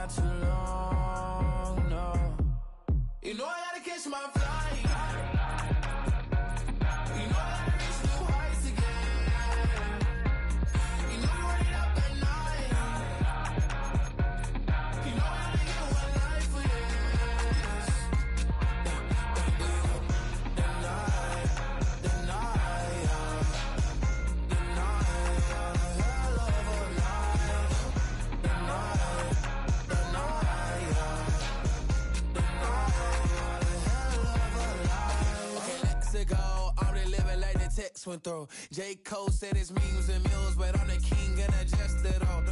not too long, no. You know I gotta catch my flight. You know I gotta reach new heights again. You know we run it up at night. You know I only get one life for this. Text went through. J. Cole said it's memes and mills, but I'm the king and I just it all.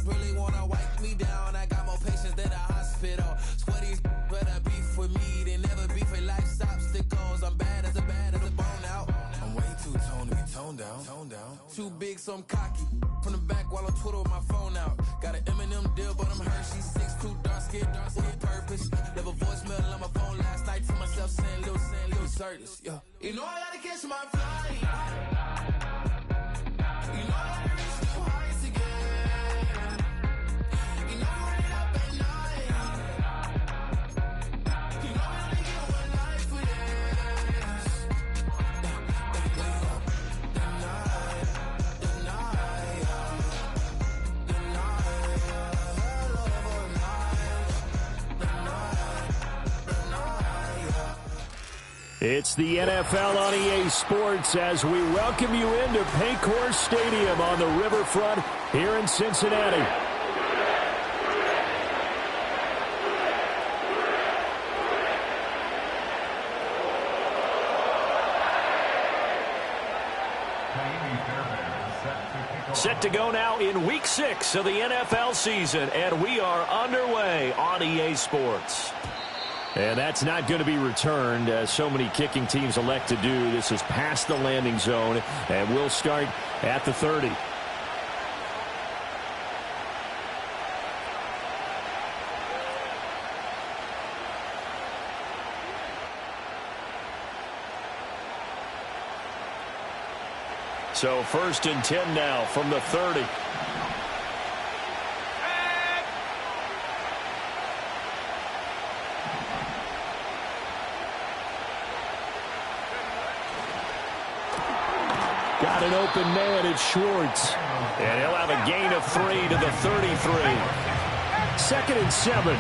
Really wanna wipe me down. I got more patience than a hospital. Sweaty better beef with me. They never beef with life's obstacles. I'm bad as a bone out. I'm way too toned to be toned down. Too big, so I'm cocky. From the back while I twiddle with my phone out. Got an Eminem deal, but I'm Hershey's 6'2", dark skin with purpose. Never voicemail on my phone last night to myself saying little Curtis, yeah. You know I gotta catch my flight. You know I gotta reach new heights again. You know we run it up at night. You know I only get one life for this. It's the NFL on EA Sports as we welcome you into Paycor Stadium on the riverfront here in Cincinnati. Set to go now in Week 6 of the NFL season, and we are underway on EA Sports. And that's not going to be returned, as so many kicking teams elect to do. This is past the landing zone, and we'll start at the 30. So 1st and 10 now from the 30. Got an open man, it's Schwartz. And he'll have a gain of 3 to the 33. 2nd and 7.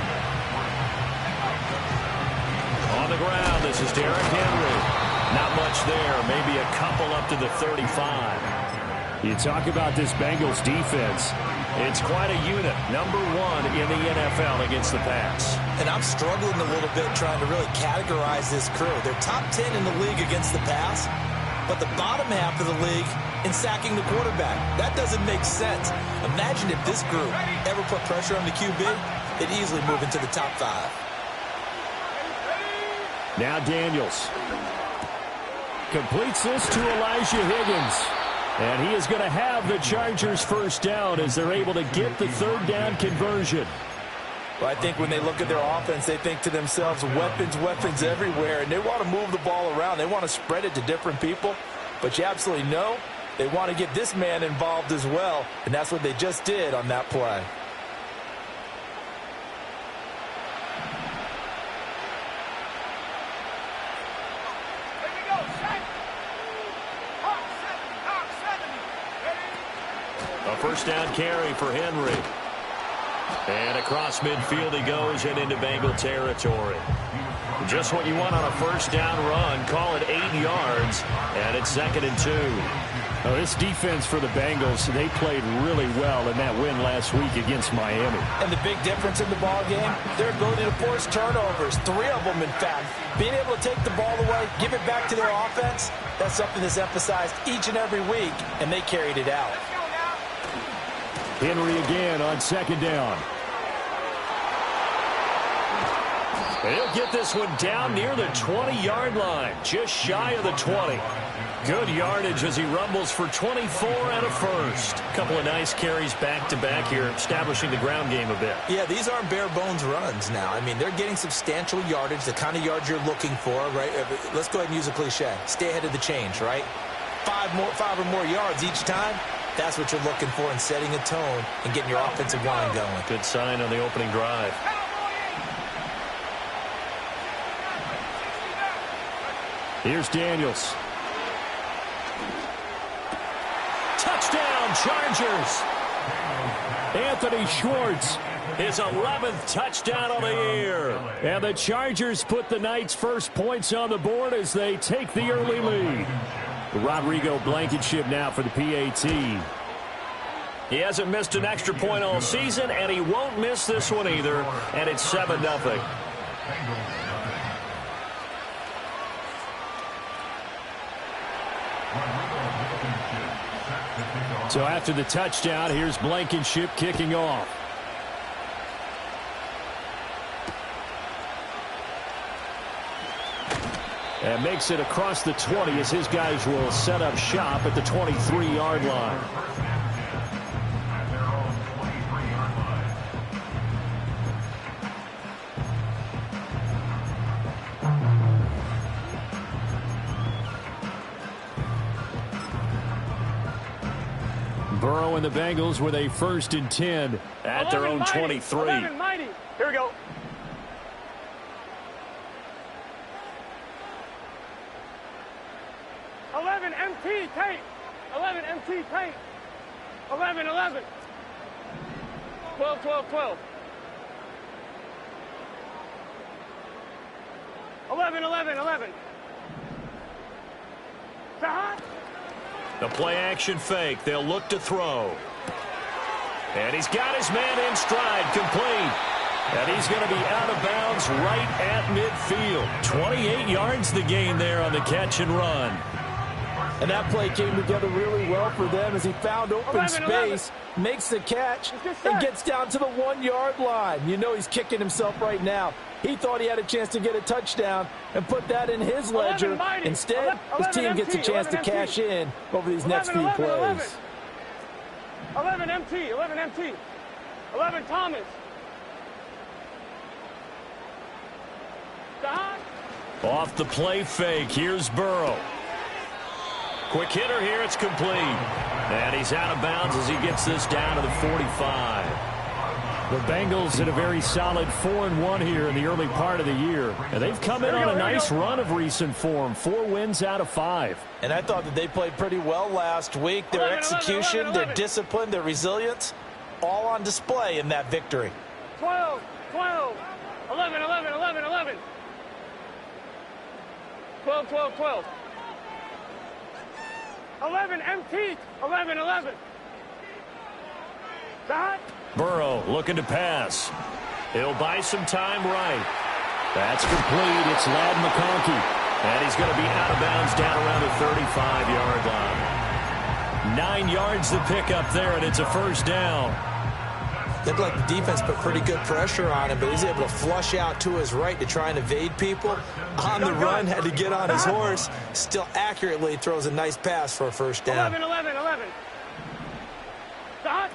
On the ground, this is Derrick Henry. Not much there, maybe a couple up to the 35. You talk about this Bengals defense. It's quite a unit, number 1 in the NFL against the pass. And I'm struggling a little bit trying to really categorize this crew. They're top 10 in the league against the pass, but the bottom half of the league in sacking the quarterback. That doesn't make sense. Imagine if this group ever put pressure on the QB, they'd easily move into the top 5. Now Daniels completes this to Elijah Higgins. And he is going to have the Chargers first down as they're able to get the 3rd down conversion. Well, I think when they look at their offense, they think to themselves, weapons everywhere, and they want to move the ball around. They want to spread it to different people, but you absolutely know they want to get this man involved as well, and that's what they just did on that play. A first down carry for Henry. And across midfield he goes and into Bengal territory. Just what you want on a first down run. Call it 8 yards, and it's 2nd and 2. Oh, this defense for the Bengals, they played really well in that win last week against Miami. And the big difference in the ball game, their ability to force turnovers, 3 of them in fact. Being able to take the ball away, give it back to their offense, that's something that's emphasized each and every week, and they carried it out. Henry again on 2nd down. And he'll get this one down near the 20-yard line, just shy of the 20. Good yardage as he rumbles for 24 and a first. Couple of nice carries back-to-back here, establishing the ground game a bit. Yeah, these aren't bare-bones runs now. I mean, they're getting substantial yardage, the kind of yards you're looking for, right? Let's go ahead and use a cliche. Stay ahead of the change, right? 5 or more yards each time. That's what you're looking for in setting a tone and getting your offensive line going. Good sign on the opening drive. Here's Daniels. Touchdown, Chargers. Anthony Schwartz, his 11th touchdown of the year. And the Chargers put the Knights' first points on the board as they take the early lead. Rodrigo Blankenship now for the PAT. He hasn't missed an extra point all season, and he won't miss this one either. And it's 7-0. So after the touchdown, here's Blankenship kicking off. And makes it across the 20 as his guys will set up shop at the 23-yard line. Burrow and the Bengals with a 1st and 10 at their own 23. 11 mighty. Here we go. MT tape. 11 MT tape. 11 11. 12 12 12. 11 11 11. Stop. The play action fake. They'll look to throw. And he's got his man in stride, complete. And he's going to be out of bounds right at midfield. 28 yards the gain there on the catch and run. And that play came together really well for them as he found open space, makes the catch, and gets down to the 1-yard line. You know he's kicking himself right now. He thought he had a chance to get a touchdown and put that in his ledger. Instead, his team gets a chance to cash in over these next few plays. 11 MT, 11 MT, 11 Thomas. Stop. Off the play fake, here's Burrow. Quick hitter here, it's complete. And he's out of bounds as he gets this down to the 45. The Bengals in a very solid 4-1 here in the early part of the year. And they've come in on a nice run of recent form. 4 wins out of 5. And I thought that they played pretty well last week. Their execution, their discipline, their resilience, all on display in that victory. 12, 12, 11, 11, 11, 11. 12, 12, 12. 11 MT, 11, 11. Stop. Burrow looking to pass. He'll buy some time right. That's complete. It's Ladd McConkey. And he's going to be out of bounds down around the 35-yard line. 9 yards to pick up there, and it's a 1st down. Looked like the defense put pretty good pressure on him, but he's able to flush out to his right to try and evade people. On the run, had to get on his horse. Still accurately throws a nice pass for a 1st down. 11, 11, 11. Stop.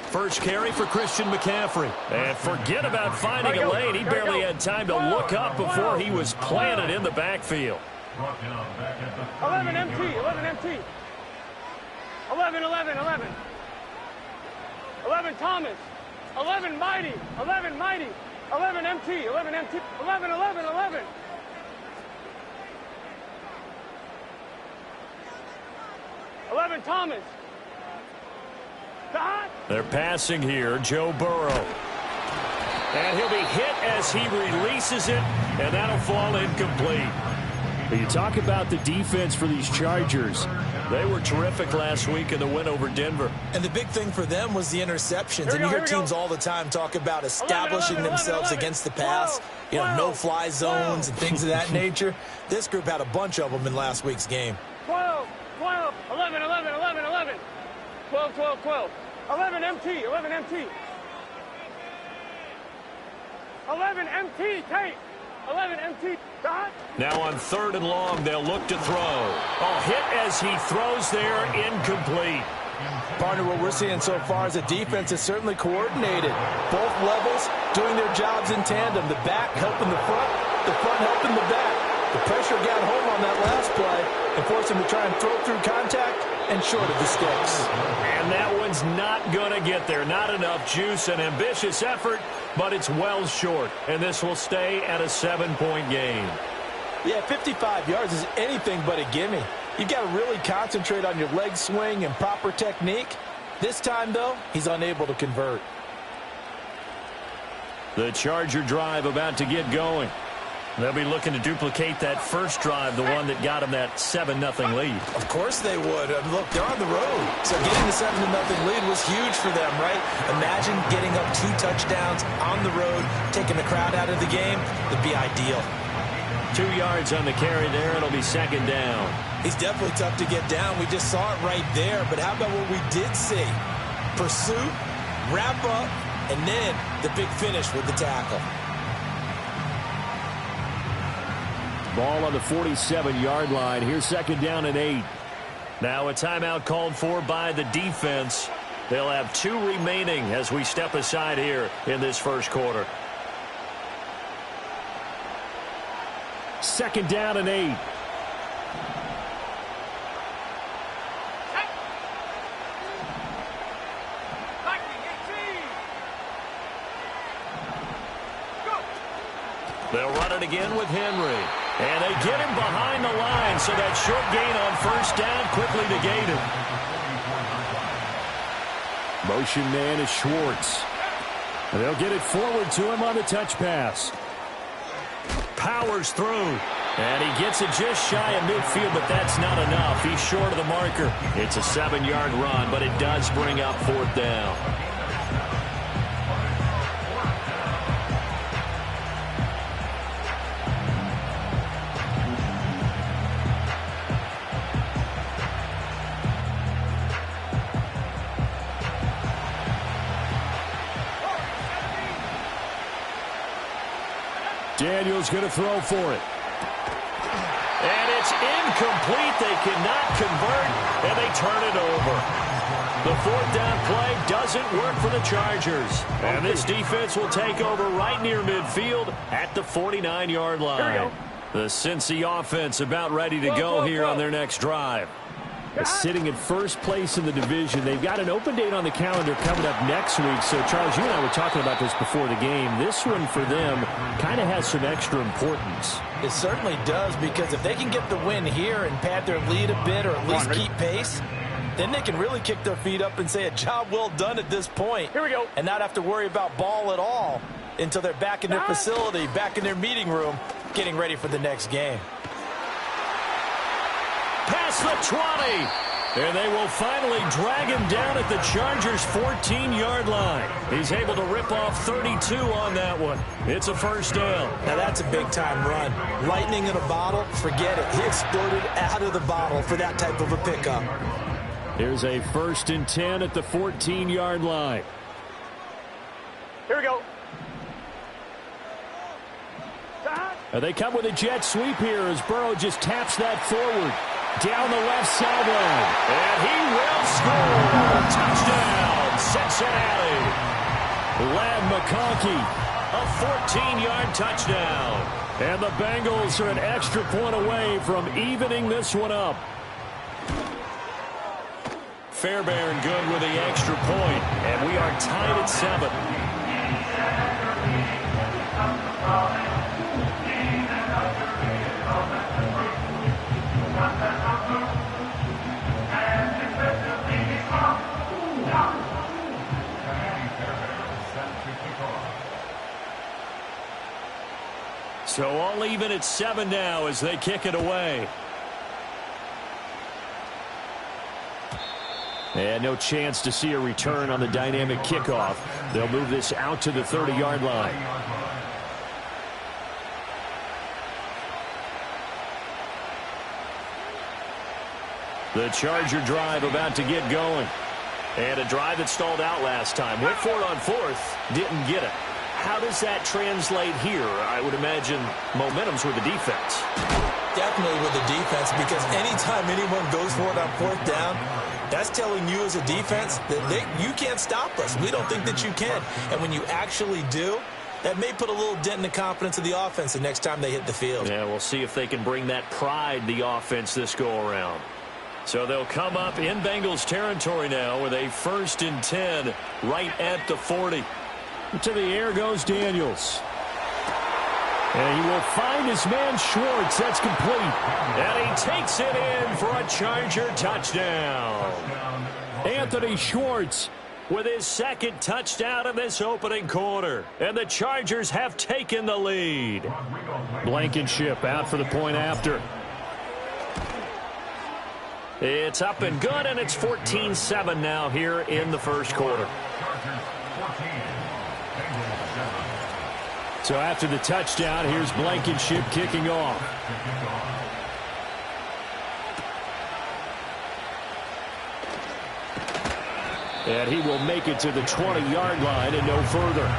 First carry for Christian McCaffrey. And forget about finding a lane. He barely had time to look up before he was planted in the backfield. 11 MT, 11 MT. 11, 11, 11. 11 Thomas. 11 Mighty. 11 Mighty. 11 MT. 11 MT. 11, 11, 11. 11 Thomas. Stop. They're passing here, Joe Burrow. And he'll be hit as he releases it, and that'll fall incomplete. But you talk about the defense for these Chargers. They were terrific last week in the win over Denver. And the big thing for them was the interceptions. And you hear teams all the time talk about establishing themselves against the pass. You know, no-fly zones and things of that nature. This group had a bunch of them in last week's game. 12, 12, 11, 11, 11, 11. 12, 12, 12. 11 MT, 11 MT. 11 MT, tape. 11 MT, dot. Now on 3rd and long, they'll look to throw. A hit as he throws there, incomplete. Partner, what we're seeing so far is the defense is certainly coordinated. Both levels doing their jobs in tandem. The back helping the front helping the back. The pressure got home on that last play and forced him to try and throw through contact and short of the sticks. And that one's not going to get there. Not enough juice. An ambitious effort, but it's well short. And this will stay at a 7-point game. Yeah, 55 yards is anything but a gimme. You've got to really concentrate on your leg swing and proper technique. This time, though, he's unable to convert. The Charger drive about to get going. They'll be looking to duplicate that first drive, the one that got them that 7-0 lead. Of course they would. Look, they're on the road. So getting the 7-0 lead was huge for them, right? Imagine getting up 2 touchdowns on the road, taking the crowd out of the game. It'd be ideal. 2 yards on the carry there. It'll be second down. He's definitely tough to get down. We just saw it right there. But how about what we did see? Pursuit, wrap up, and then the big finish with the tackle. Ball on the 47-yard line. Here's second down and 8. Now a timeout called for by the defense. They'll have 2 remaining as we step aside here in this first quarter. Second down and 8. They'll run it again with Henry. And they get him behind the line, so that short gain on first down quickly negated. Motion man is Schwartz. And they'll get it forward to him on the touch pass. Powers through. And he gets it just shy of midfield, but that's not enough. He's short of the marker. It's a 7-yard run, but it does bring up fourth down. Daniel's going to throw for it. And it's incomplete. They cannot convert, and they turn it over. The fourth down play doesn't work for the Chargers. And this defense will take over right near midfield at the 49-yard line. The Cincy offense about ready to go here on their next drive. Sitting in first place in the division. They've got an open date on the calendar coming up next week. So, Charles, you and I were talking about this before the game. This one for them kind of has some extra importance. It certainly does, because if they can get the win here and pad their lead a bit, or at least keep pace, then they can really kick their feet up and say a job well done at this point. Here we go. And not have to worry about ball at all until they're back in their facility, back in their meeting room, getting ready for the next game. Past the 20. And they will finally drag him down at the Chargers' 14-yard line. He's able to rip off 32 on that one. It's a first down. Now that's a big-time run. Lightning in a bottle, forget it. He exploded out of the bottle for that type of a pickup. Here's a 1st and 10 at the 14-yard line. Here we go. They come with a jet sweep here as Burrow just taps that forward. Down the left sideline. And he will score. Touchdown, Cincinnati. Ladd McConkey, a 14-yard touchdown. And the Bengals are an extra point away from evening this one up. Fairbairn good with the extra point. And we are tied at 7. So all even at 7 now as they kick it away. And no chance to see a return on the dynamic kickoff. They'll move this out to the 30-yard line. The Charger drive about to get going. And a drive that stalled out last time. Went for it on 4th. Didn't get it. How does that translate here? I would imagine momentum's with the defense. Definitely with the defense, because anytime anyone goes for it on 4th down, that's telling you as a defense that you can't stop us. We don't think that you can. And when you actually do, That may put a little dent in the confidence of the offense the next time they hit the field. Yeah, we'll see if they can bring that pride, the offense, this go-around. So they'll come up in Bengals territory now with a 1st and 10 right at the 40. To the air goes Daniels. And he will find his man Schwartz. That's complete. And he takes it in for a Charger touchdown. Anthony Schwartz with his 2nd touchdown in this opening quarter. And the Chargers have taken the lead. Blankenship out for the point after. It's up and good, and it's 14-7 now here in the first quarter. So after the touchdown, here's Blankenship kicking off. And he will make it to the 20-yard line and no further.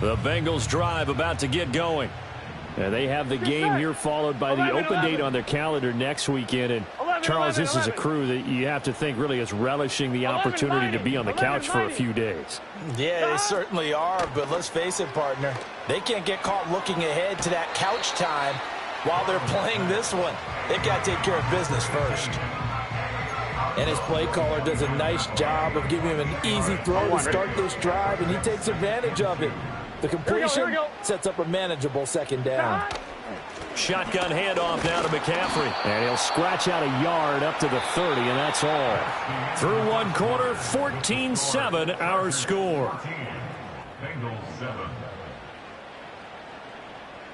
The Bengals drive about to get going. And they have the game here followed by the open date on their calendar next weekend. And Charles, this is a crew that you have to think really is relishing the opportunity to be on the couch for a few days. Yeah, they certainly are, but let's face it, partner. They can't get caught looking ahead to that couch time while they're playing this one. They've got to take care of business first. And his play caller does a nice job of giving him an easy throw to start this drive, and he takes advantage of it. The completion sets up a manageable 2nd down. Shotgun handoff now to McCaffrey. And he'll scratch out a yard up to the 30, and that's all. Through one quarter, 14-7 our score.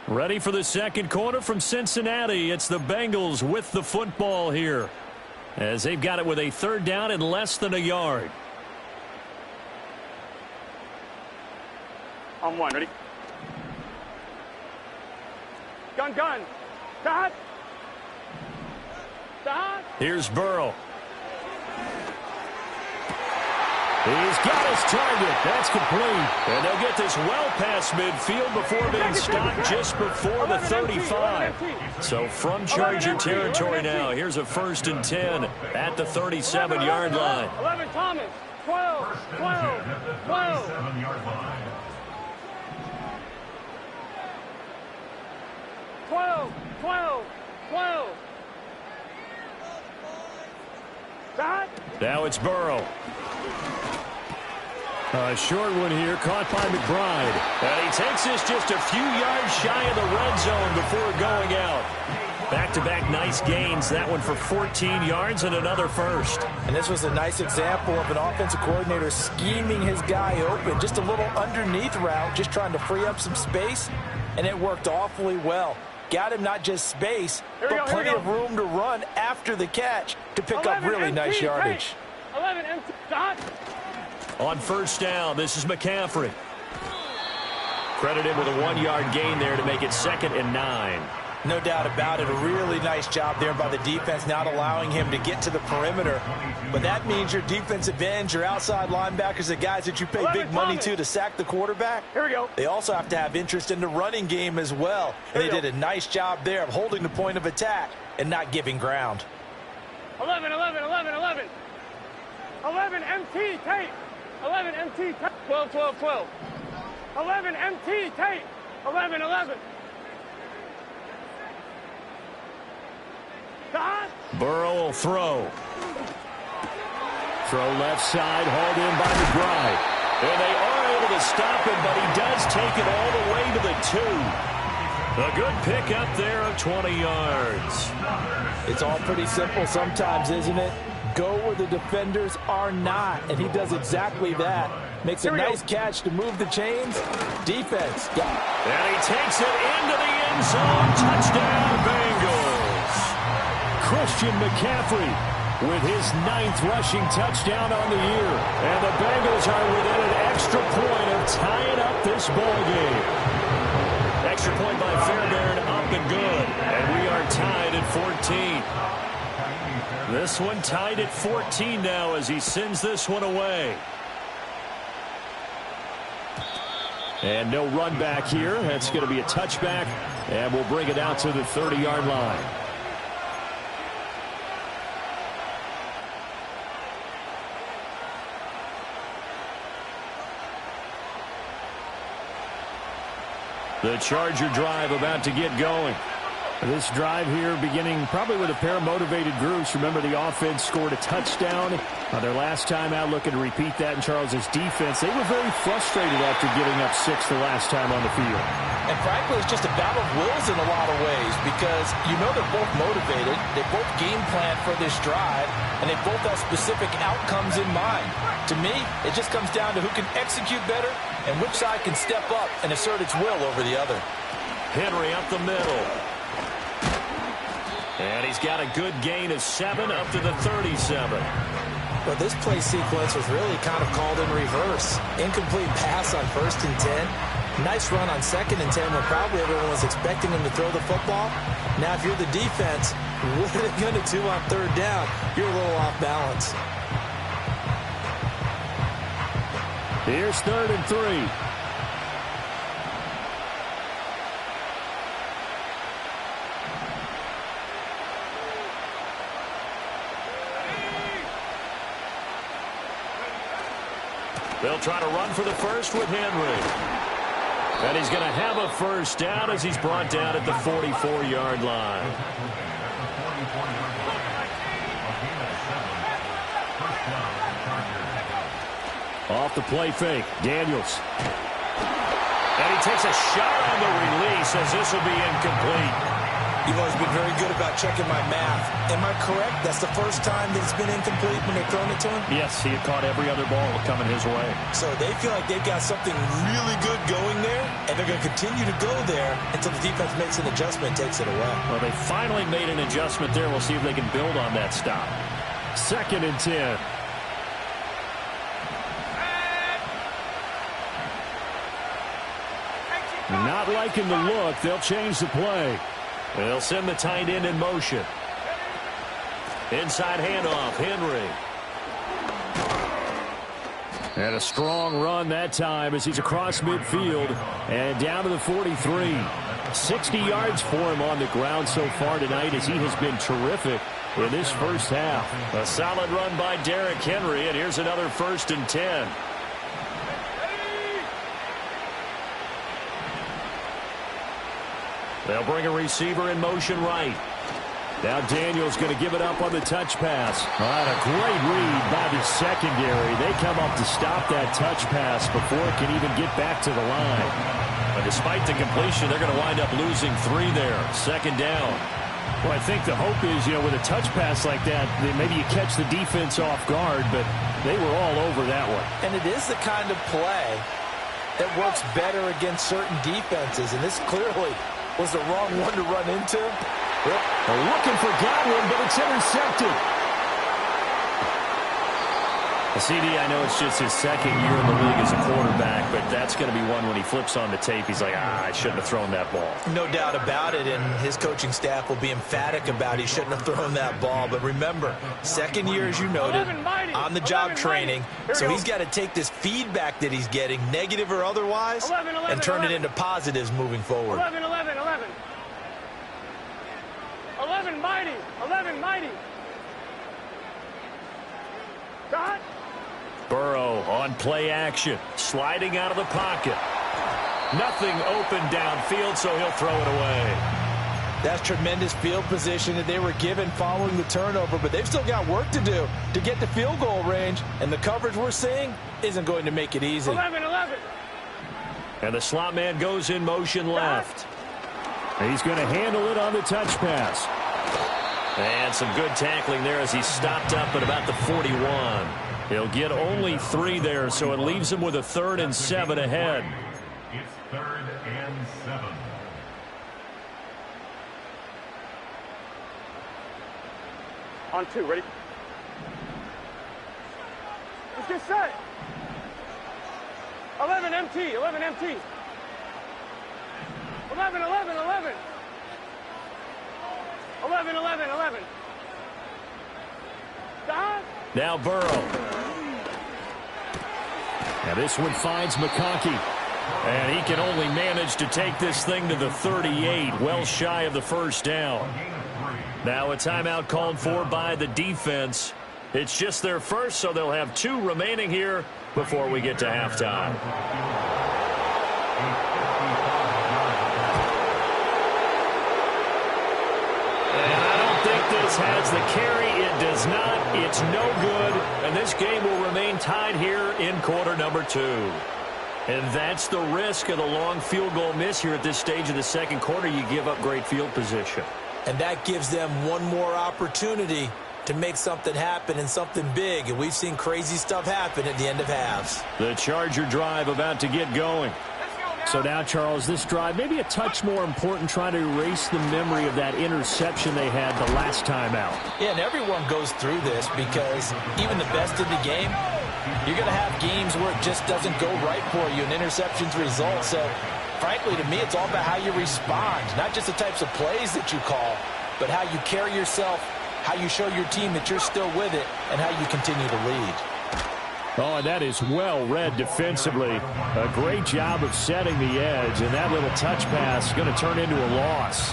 Ready for the second quarter from Cincinnati. It's the Bengals with the football here, as they've got it with a 3rd down and less than a yard. On 1, ready? Gun. Stop. Here's Burrow. He's got his target. That's complete. And they'll get this well past midfield before being stopped just before the 35. So from Charger territory now, here's a 1st and 10 at the 37-yard line. 11 Thomas. 12. 12. Now it's Burrow. A short one here, caught by McBride. And he takes this just a few yards shy of the red zone before going out. Back-to-back nice gains. That one for 14 yards and another 1st. And this was a nice example of an offensive coordinator scheming his guy open. Just a little underneath route, just trying to free up some space. And it worked awfully well. Got him not just space, but plenty of room to run after the catch to pick up really nice yardage. 11 empty. Dot. On 1st down, this is McCaffrey. Credit him with a 1-yard gain there to make it 2nd and 9. No doubt about it. A really nice job there by the defense, not allowing him to get to the perimeter. But that means your defensive ends, your outside linebackers, the guys that you pay big money to sack the quarterback. Here we go. They also have to have interest in the running game as well. And they did a nice job there of holding the point of attack and not giving ground. 11 MT tape. 11 MT tape. 12. 11 MT tape. 11. Burrow will throw. Throw left side, hauled in by McBride. And they are able to stop him, but he does take it all the way to the 2. A good pickup there of 20 yards. It's all pretty simple sometimes, isn't it? Go where the defenders are not, and he does exactly that. Makes a nice catch to move the chains. Defense. And he takes it into the end zone. Touchdown, Bengals. Christian McCaffrey with his 9th rushing touchdown on the year. And the Bengals are within an extra point of tying up this ball game. Extra point by Fairbairn, up and good. And we are tied at 14. This one tied at 14 now as he sends this one away. And no run back here. That's going to be a touchback. And we'll bring it out to the 30-yard line. The Charger drive about to get going. This drive here beginning probably with a pair of motivated groups. Remember, the offense scored a touchdown their last time out, looking to repeat that in Charles' defense. They were very frustrated after giving up 6 the last time on the field. And frankly, it's just a battle of wills in a lot of ways because you know they're both motivated. They both game plan for this drive, and they both have specific outcomes in mind. To me, it just comes down to who can execute better and which side can step up and assert its will over the other. Henry up the middle. And he's got a good gain of 7 up to the 37. Well, this play sequence was really kind of called in reverse. Incomplete pass on 1st and 10. Nice run on 2nd and 10 when probably everyone was expecting him to throw the football. Now, if you're the defense, what are they going to do on 3rd down? You're a little off balance. Here's 3rd and 3. They'll try to run for the first with Henry. And he's going to have a first down as he's brought down at the 44-yard line. Off the play fake, Daniels. And he takes a shot on the release as this will be incomplete. You've always been very good about checking my math. Am I correct? That's the first time that it's been incomplete when they've thrown it to him? Yes, he had caught every other ball coming his way. So they feel like they've got something really good going there, and they're going to continue to go there until the defense makes an adjustment and takes it away. Well, they finally made an adjustment there. We'll see if they can build on that stop. 2nd and 10. Not liking the look. They'll change the play. They'll send the tight end in motion. Inside handoff, Henry. And a strong run that time as he's across midfield and down to the 43. 60 yards for him on the ground so far tonight as he has been terrific in this first half. A solid run by Derrick Henry, and here's another 1st and 10. They'll bring a receiver in motion right. Now Daniels going to give it up on the touch pass. All right, a great read by the secondary. They come up to stop that touch pass before it can even get back to the line. But despite the completion, they're going to wind up losing 3 there. 2nd down. Well, I think the hope is, with a touch pass like that, maybe you catch the defense off guard, but they were all over that one. And it is the kind of play that works better against certain defenses, and this clearly was the wrong one to run into. Yep. They're looking for Godwin, but it's intercepted. CD, I know it's just his 2nd year in the league as a quarterback, but that's going to be one when he flips on the tape, he's like, I shouldn't have thrown that ball. No doubt about it, and his coaching staff will be emphatic about he shouldn't have thrown that ball. But remember, 2nd year, as you noted, on-the-job training, so he's got to take this feedback that he's getting, negative or otherwise, and turn it into positives moving forward. 11, 11, 11. 11 mighty. 11 mighty. God. Burrow on play action, sliding out of the pocket. Nothing open downfield, so he'll throw it away. That's tremendous field position that they were given following the turnover, but they've still got work to do to get the field goal range, and the coverage we're seeing isn't going to make it easy. 11, 11. And the slot man goes in motion left. He's going to handle it on the touch pass. And some good tackling there as he stopped up at about the 41. He'll get only 3 there, so it leaves him with a 3rd and 7 ahead. It's 3rd and 7. On 2, ready? Let's get set. 11 MT, 11 MT. 11, 11, 11. 11, 11, 11. Stop. Now Burrow. Now this one finds McConkey. And he can only manage to take this thing to the 38, well shy of the 1st down. Now a timeout called for by the defense. It's just their first, so they'll have 2 remaining here before we get to halftime. This has the carry. It does not. It's no good. And this game will remain tied here in quarter number 2. And that's the risk of the long field goal miss here at this stage of the second quarter. You give up great field position. And that gives them one more opportunity to make something happen and something big. And we've seen crazy stuff happen at the end of halves. The Charger drive about to get going. So now, Charles, this drive maybe a touch more important, trying to erase the memory of that interception they had the last time out. Yeah, and everyone goes through this because even the best in the game, you're going to have games where it just doesn't go right for you and interceptions result. So, frankly, to me, it's all about how you respond, not just the types of plays that you call, but how you carry yourself, how you show your team that you're still with it, and how you continue to lead. Oh, and that is well read defensively. A great job of setting the edge, and that little touch pass is going to turn into a loss.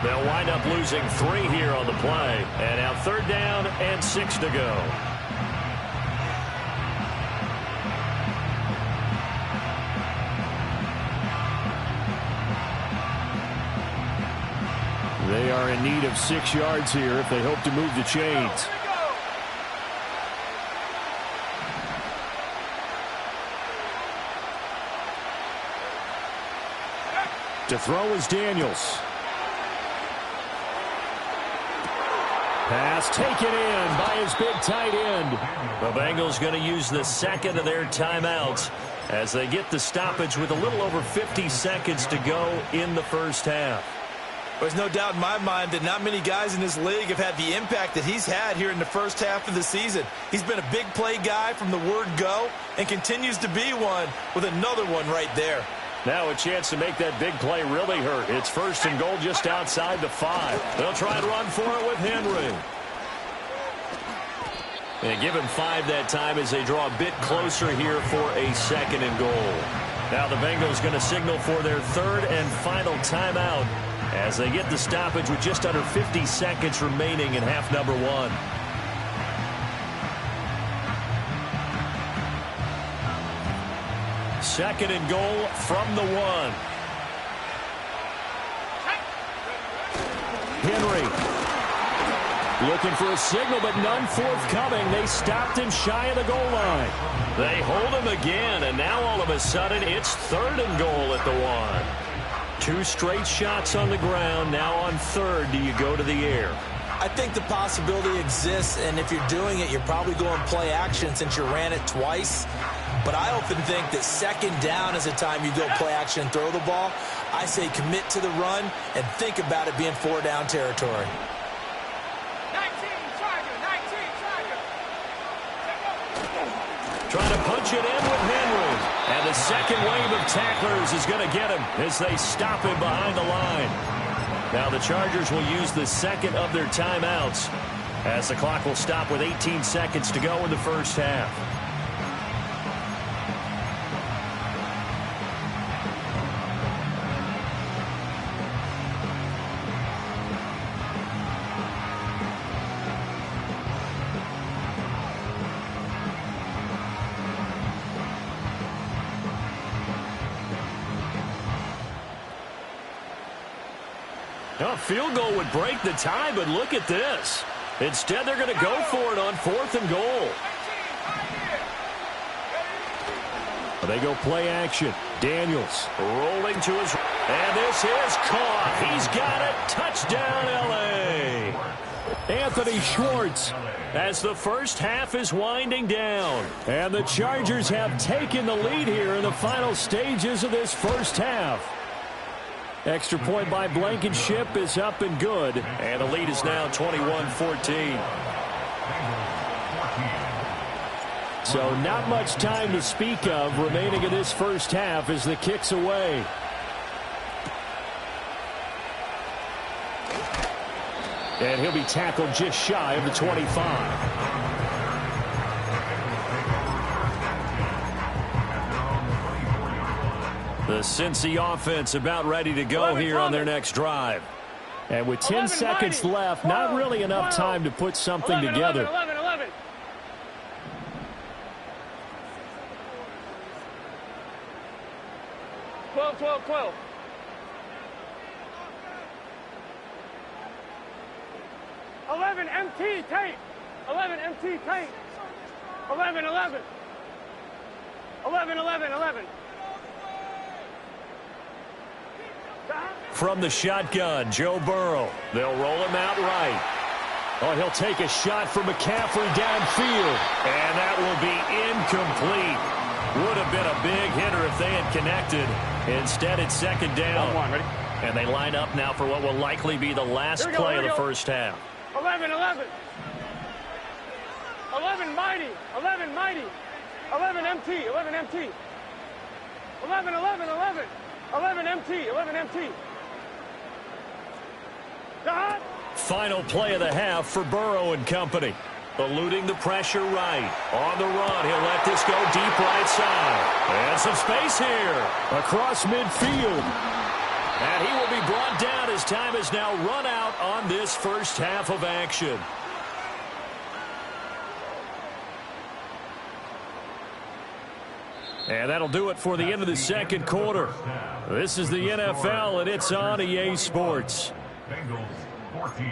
They'll wind up losing 3 here on the play. And now 3rd down and 6 to go. They are in need of 6 yards here if they hope to move the chains. To throw is Daniels. Pass taken in by his big tight end. The Bengals going to use the second of their timeouts as they get the stoppage with a little over 50 seconds to go in the first half. There's no doubt in my mind that not many guys in this league have had the impact that he's had here in the first half of the season. He's been a big play guy from the word go and continues to be one with another one right there. Now a chance to make that big play really hurt. It's 1st and goal just outside the 5. They'll try and run for it with Henry. And give him 5 that time as they draw a bit closer here for a 2nd and goal. Now the Bengals going to signal for their 3rd and final timeout as they get the stoppage with just under 50 seconds remaining in half number 1. Second and goal from the 1. Henry looking for a signal, but none forthcoming. They stopped him shy of the goal line. They hold him again, and now all of a sudden it's 3rd and goal at the 1. 2 straight shots on the ground. Now on 3rd, do you go to the air? I think the possibility exists, and if you're doing it, you're probably going play action since you ran it twice. But I often think that 2nd down is a time you go play action and throw the ball. I say commit to the run and think about it being 4-down territory. 19, Charger, 19, Charger. Trying to punch it in with Henry. And the second wave of tacklers is going to get him as they stop him behind the line. Now the Chargers will use the 2nd of their timeouts as the clock will stop with 18 seconds to go in the first half. A field goal would break the tie, but look at this. Instead, they're going to go for it on 4th and goal. They go play action. Daniels rolling to his... And this is caught. He's got it. Touchdown, L.A. Anthony Schwartz. As the first half is winding down. And the Chargers have taken the lead here in the final stages of this first half. Extra point by Blankenship is up and good. And the lead is now 21-14. So not much time to speak of remaining in this first half as the kick's away. And he'll be tackled just shy of the 25. The Cincy offense about ready to go here on their next drive. And with 10 seconds left, not really enough time to put something together. 11. 12. 11. 11 MT, tape. 11 MT, tape. 11, 11. 11, 11, 11. From the shotgun, Joe Burrow. They'll roll him out right. Oh, he'll take a shot from McCaffrey downfield. And that will be incomplete. Would have been a big hitter if they had connected. Instead, it's second down. Ready? And they line up now for what will likely be the last play of the first half. 11, 11. 11 mighty. 11 mighty. 11 MT. 11 MT. 11, 11, 11. 11 MT. 11 MT. Dot. Final play of the half for Burrow and company. Eluding the pressure right. On the run, he'll let this go deep right side. And some space here. Across midfield. And he will be brought down as time has now run out on this first half of action. And that'll do it for the end of the second quarter. This is the NFL, and it's on EA Sports. Bengals 14.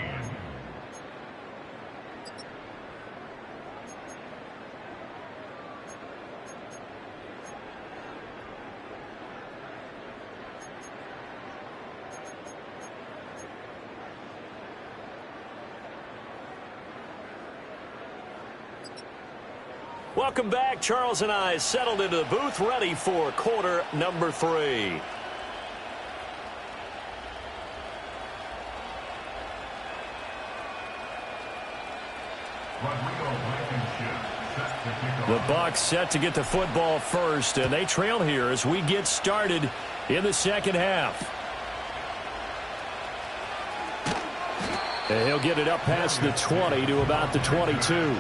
Welcome back. Charles and I settled into the booth, ready for quarter number 3. The Bucs set to get the football first, and they trail here as we get started in the second half. And he'll get it up past the 20 to about the 22.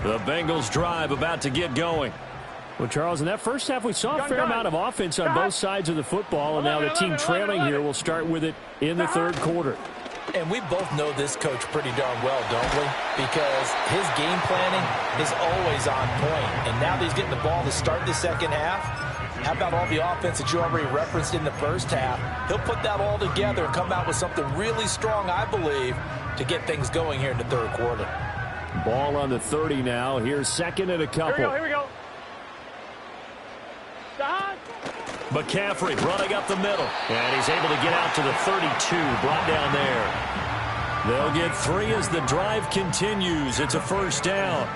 The Bengals drive about to get going. Well, Charles, in that first half, we saw a fair amount of offense on both sides of the football, and now the team trailing here will start with it in the third quarter. And we both know this coach pretty darn well, don't we? Because his game planning is always on point. And now that he's getting the ball to start the second half, how about all the offense that you already referenced in the first half? He'll put that all together and come out with something really strong, I believe, to get things going here in the third quarter. Ball on the 30 now. Here's second and a couple. Here we go. Stop. McCaffrey running up the middle. And he's able to get out to the 32, brought down there. They'll get 3 as the drive continues. It's a first down.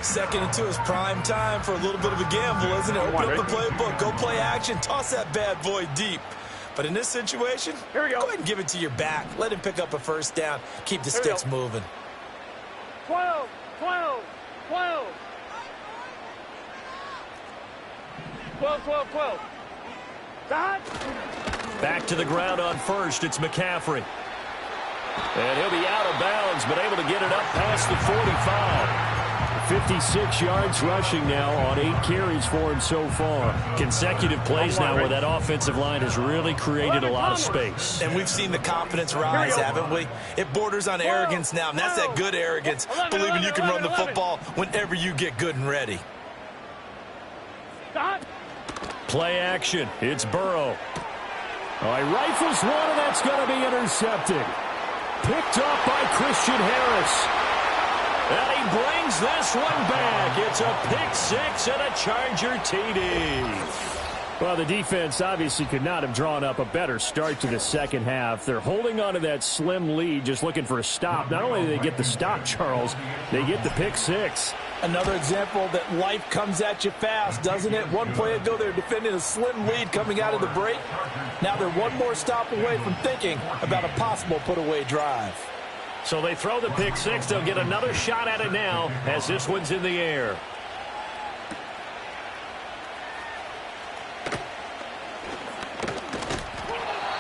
Second and 2 is prime time for a little bit of a gamble, isn't it? Open up the playbook, go play action, toss that bad boy deep. But in this situation, here we go. Go ahead and give it to your back. Let him pick up a first down. Keep the sticks moving. 12, 12, 12. 12, 12, 12. Dot. Back to the ground on first. It's McCaffrey. And he'll be out of bounds, but able to get it up past the 45. 56 yards rushing now on 8 carries for him so far. Consecutive plays now where that offensive line has really created a lot of space. And we've seen the confidence rise, haven't we? It borders on arrogance now, and that's that good arrogance, believing you can run the football whenever you get good and ready. Play action. It's Burrow. Oh, he rifles one, and that's going to be intercepted. Picked up by Christian Harris. And he brings this one back. It's a pick 6 and a Charger TD. Well, the defense obviously could not have drawn up a better start to the second half. They're holding on to that slim lead, just looking for a stop. Not only do they get the stop, Charles, they get the pick 6. Another example that life comes at you fast, doesn't it? One play ago, they're defending a slim lead coming out of the break. Now they're one more stop away from thinking about a possible put-away drive. So they throw the pick 6. They'll get another shot at it now as this one's in the air.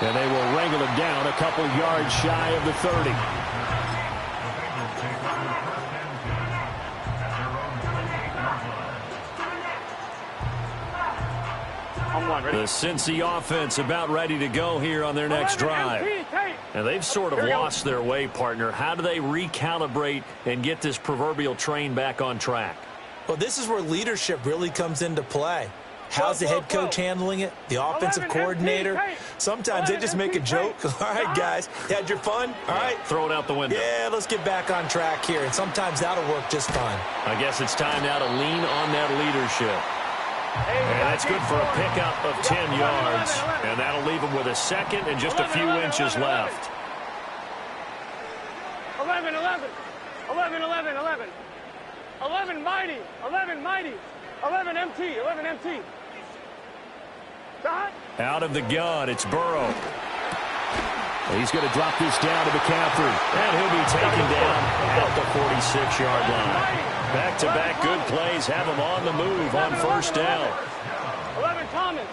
And they will wrangle him down a couple yards shy of the 30. The Cincy offense about ready to go here on their next drive. And they've sort of lost their way, partner. How do they recalibrate and get this proverbial train back on track? Well, this is where leadership really comes into play. How's the head coach handling it? The offensive coordinator? Sometimes they just make a joke. All right, guys, you had your fun? All right. Throw it out the window. Yeah, let's get back on track here. And sometimes that'll work just fine. I guess it's time now to lean on that leadership. And that's good for a pickup of 10 yards. And that'll leave them with a second and just a few inches left. 11, 11. 11, 11, 11. 11 mighty. 11 mighty. 11 MT. 11 MT. Dot. Out of the gun, it's Burrow. He's going to drop this down to McCaffrey. And he'll be taken down at the 46-yard line. Back-to-back good plays have him on the move on first down. 11 Thomas.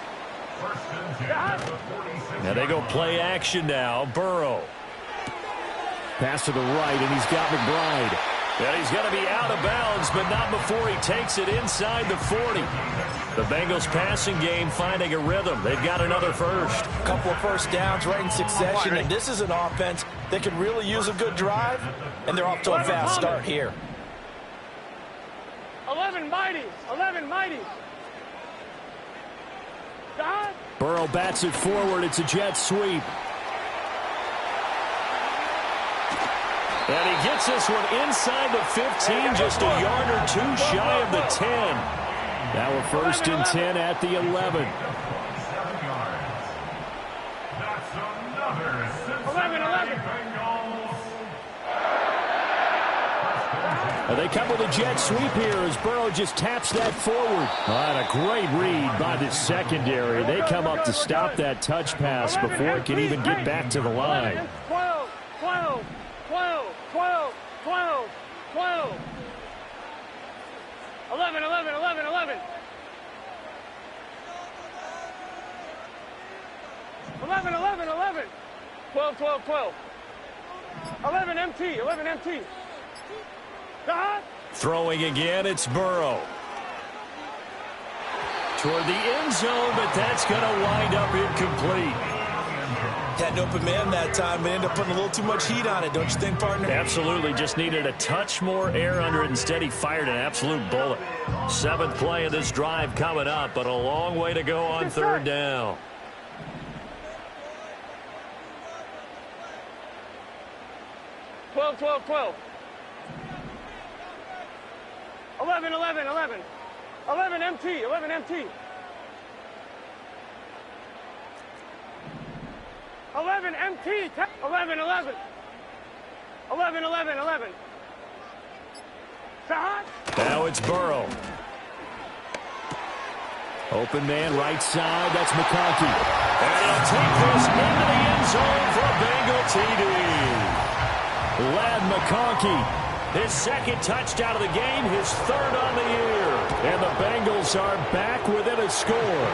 Now they go play action now. Burrow. Pass to the right, and he's got McBride. And he's going to be out of bounds, but not before he takes it inside the 40. The Bengals passing game finding a rhythm. They've got another first. A couple of first downs right in succession, and this is an offense that could really use a good drive, and they're off to a fast start here. 11 mighty. 11 mighty. Dot. Burrow bats it forward. It's a jet sweep. And he gets this one inside the 15, just a yard or two shy of the 10. Now we're first and 10 at the 11. 11, 11. They come with a jet sweep here as Burrow just taps that forward. And a great read by the secondary. They come up to stop that touch pass before it can even get back to the line. 12, 12, 12, 12, 12, 12. 11, 11, 11, 11. 11, 11, 11. 12, 12, 12. 11 MT, 11 MT. Dot. Throwing again, it's Burrow. Toward the end zone, but that's going to wind up incomplete. Had an open man that time, but ended up putting a little too much heat on it, don't you think, partner? Absolutely, just needed a touch more air under it. Instead, he fired an absolute bullet. 7th play of this drive coming up, but a long way to go on third down. Twelve, 12, 12. 11, 11, 11. 11 MT, 11 MT. 11 MT, 11, 11. 11, 11, 11. Shot. Now it's Burrow. Open man right side, that's McConkey. And he'll take this into the end zone for a Bengal TD. Ladd McConkey. His second touchdown of the game, his third on the year. And the Bengals are back within a score.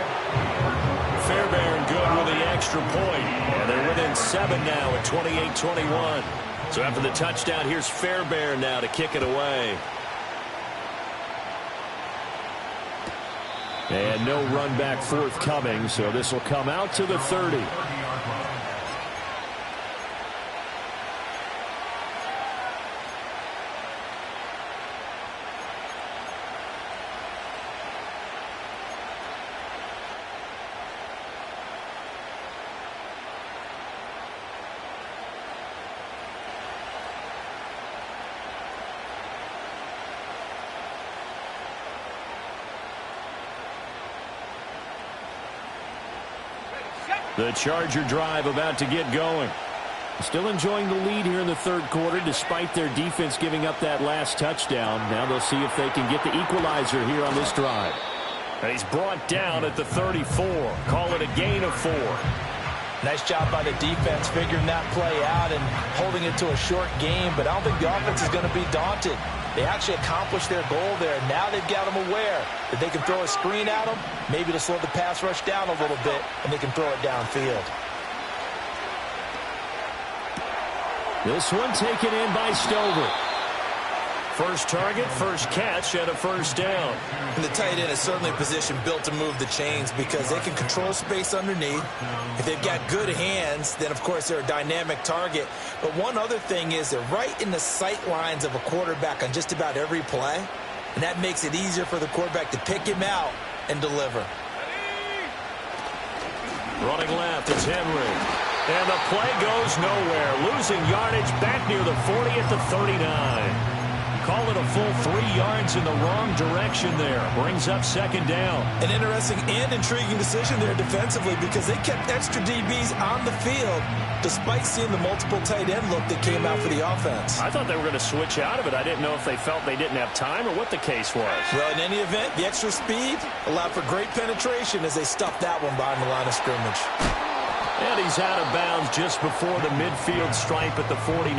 Fairbairn good with the extra point. And they're within 7 now at 28-21. So after the touchdown, here's Fairbairn now to kick it away. And no run back forthcoming, so this will come out to the 30. The Charger drive about to get going. Still enjoying the lead here in the third quarter despite their defense giving up that last touchdown. Now they'll see if they can get the equalizer here on this drive. And he's brought down at the 34. Call it a gain of 4. Nice job by the defense figuring that play out and holding it to a short game, but I don't think the offense is going to be daunted. They actually accomplished their goal there. Now they've got them aware that they can throw a screen at them, maybe to slow the pass rush down a little bit, and they can throw it downfield. This one taken in by Stover. First target, first catch, and a first down. And the tight end is certainly a position built to move the chains because they can control space underneath. If they've got good hands, then, of course, they're a dynamic target. But one other thing is they're right in the sight lines of a quarterback on just about every play, and that makes it easier for the quarterback to pick him out and deliver. Running left, it's Henry. And the play goes nowhere. Losing yardage back near the 40 at the 39. Call it a full 3 yards in the wrong direction there. Brings up second down. An interesting and intriguing decision there defensively because they kept extra DBs on the field despite seeing the multiple tight end look that came out for the offense. I thought they were going to switch out of it. I didn't know if they felt they didn't have time or what the case was. Well, in any event, the extra speed allowed for great penetration as they stuffed that one behind the line of scrimmage. And he's out of bounds just before the midfield stripe at the 49.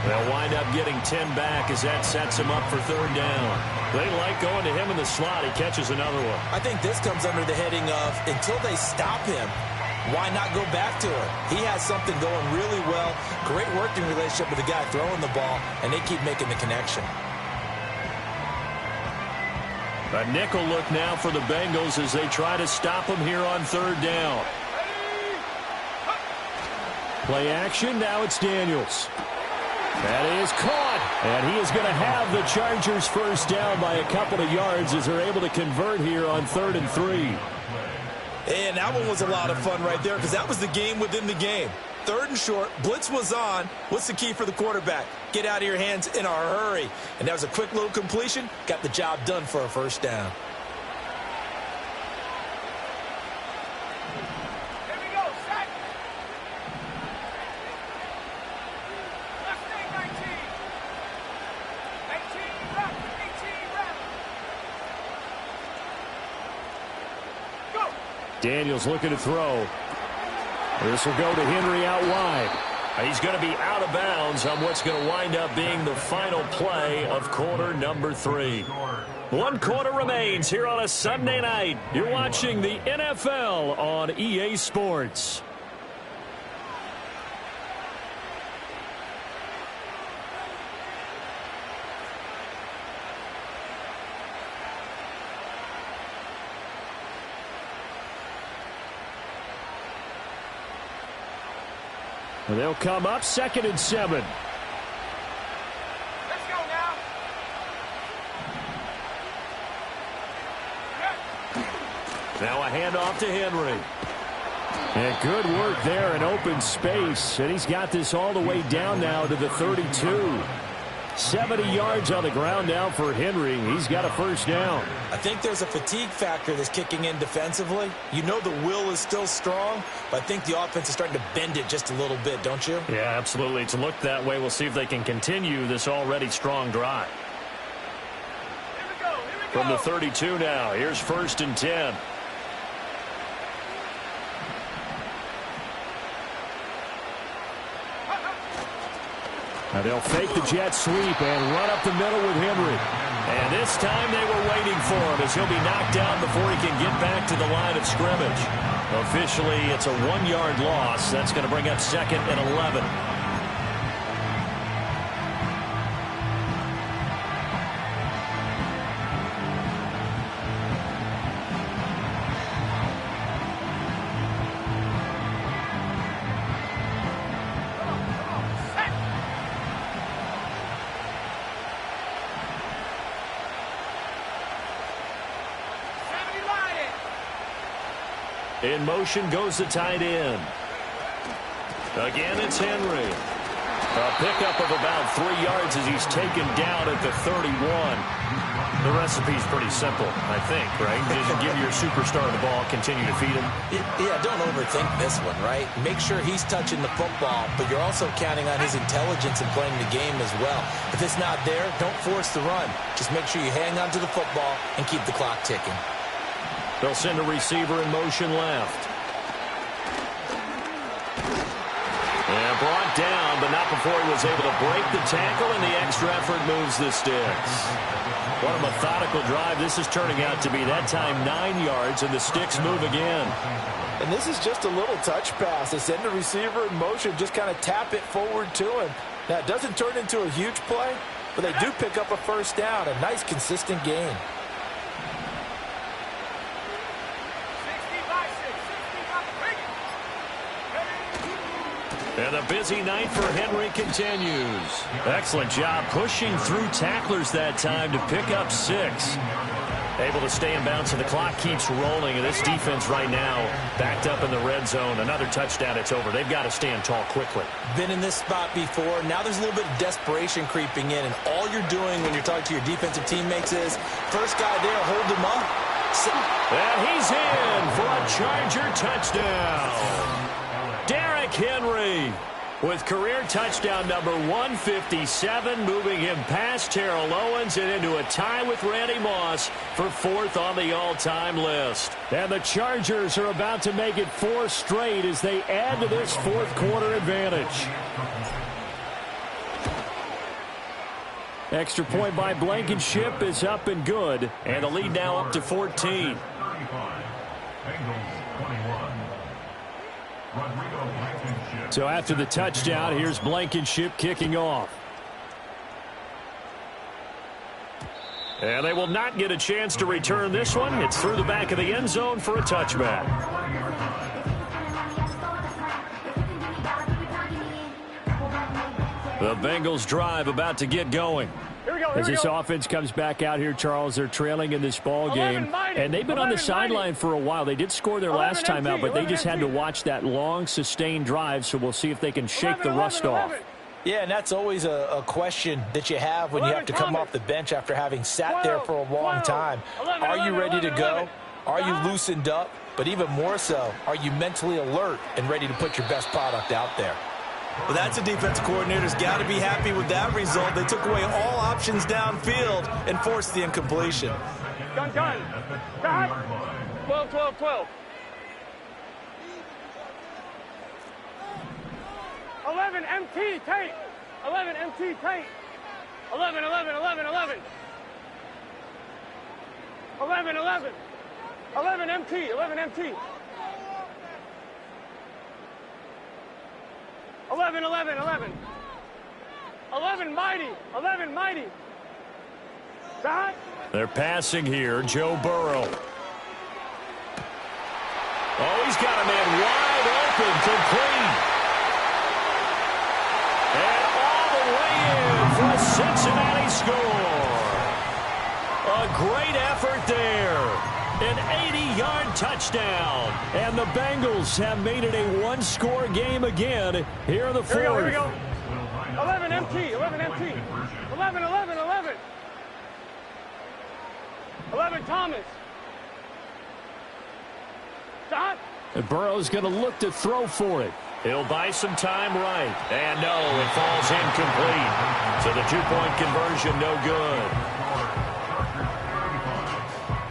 They'll wind up getting 10 back as that sets him up for third down. They like going to him in the slot. He catches another one. I think this comes under the heading of until they stop him, why not go back to it? He has something going really well. Great working relationship with the guy throwing the ball, and they keep making the connection. A nickel look now for the Bengals as they try to stop him here on third down. Play action. Now it's Daniels. That is caught. And he is going to have the Chargers first down by a couple of yards as they're able to convert here on 3rd and 3. And that one was a lot of fun right there because that was the game within the game. 3rd and short, blitz was on. What's the key for the quarterback? Get out of your hands in a hurry. And that was a quick little completion. Got the job done for a first down. Here we go, set. Left leg 19. 18 left, 18 left. Go. Daniels looking to throw. This will go to Henry out wide. He's going to be out of bounds on what's going to wind up being the final play of quarter number 3. 1 quarter remains here on a Sunday night. You're watching the NFL on EA Sports. They'll come up 2nd and 7. Let's go now. Now a handoff to Henry. And good work there in open space. And he's got this all the way down now to the 32. 70 yards on the ground now for Henry. He's got a first down. I think there's a fatigue factor that's kicking in defensively. You know the will is still strong, but I think the offense is starting to bend it just a little bit, don't you? Yeah, absolutely. It's looked that way. We'll see if they can continue this already strong drive. Here we go. From the 32 now, here's 1st and 10. Now they'll fake the jet sweep and run up the middle with Henry. And this time they were waiting for him as he'll be knocked down before he can get back to the line of scrimmage. Officially, it's a 1-yard loss. That's going to bring up 2nd and 11. In motion goes the tight end. Again, it's Henry. A pickup of about 3 yards as he's taken down at the 31. The recipe's pretty simple, I think, right? Just give your superstar the ball, continue to feed him. Yeah, don't overthink this one, right? Make sure he's touching the football, but you're also counting on his intelligence in playing the game as well. If it's not there, don't force the run. Just make sure you hang on to the football and keep the clock ticking. They'll send a receiver in motion left. And brought down, but not before he was able to break the tackle, and the extra effort moves the sticks. What a methodical drive this is turning out to be. That time 9 yards, and the sticks move again. And this is just a little touch pass. They send the receiver in motion, just kind of tap it forward to him. Now, it doesn't turn into a huge play, but they do pick up a first down. A nice, consistent gain. And a busy night for Henry continues. Excellent job pushing through tacklers that time to pick up 6. Able to stay in bounds, and the clock keeps rolling. And this defense right now backed up in the red zone. Another touchdown, it's over. They've got to stand tall quickly. Been in this spot before. Now there's a little bit of desperation creeping in. And all you're doing when you're talking to your defensive teammates is, first guy there, hold him up. And he's in for a Charger touchdown. Derrick Henry with career touchdown number 157, moving him past Terrell Owens and into a tie with Randy Moss for 4th on the all-time list. And the Chargers are about to make it 4 straight as they add to this 4th quarter advantage. Extra point by Blankenship is up and good, and the lead now up to 14. So after the touchdown, here's Blankenship kicking off. And they will not get a chance to return this one. It's through the back of the end zone for a touchback. The Bengals drive about to get going. As this offense comes back out here, Charles, they're trailing in this ball game. And they've been on the sideline for a while. They did score their last time out, but they just had to watch that long, sustained drive. So we'll see if they can shake the rust off. Yeah, and that's always a question that you have when you have to come off the bench after having sat there for a long time. Are you ready to go? Are you loosened up? But even more so, are you mentally alert and ready to put your best product out there? Well, that's a defense coordinator's got to be happy with that result. They took away all options downfield and forced the incompletion. Gun. 12. 11 MT tape. 11 MT tape. 11. 11 MT. 11 MT. 11 mighty. 11 mighty. That. They're passing here. Joe Burrow. Oh, he's got a man wide open, complete. And all the way in for a Cincinnati score. A great effort there. An 80-yard touchdown. And the Bengals have made it a one-score game again here in the fourth. Here we go. 11 MT. 11 MT. 11. 11 Thomas. Dot. And Burrow's going to look to throw for it. He'll buy some time right. And no, it falls incomplete. So the two-point conversion no good.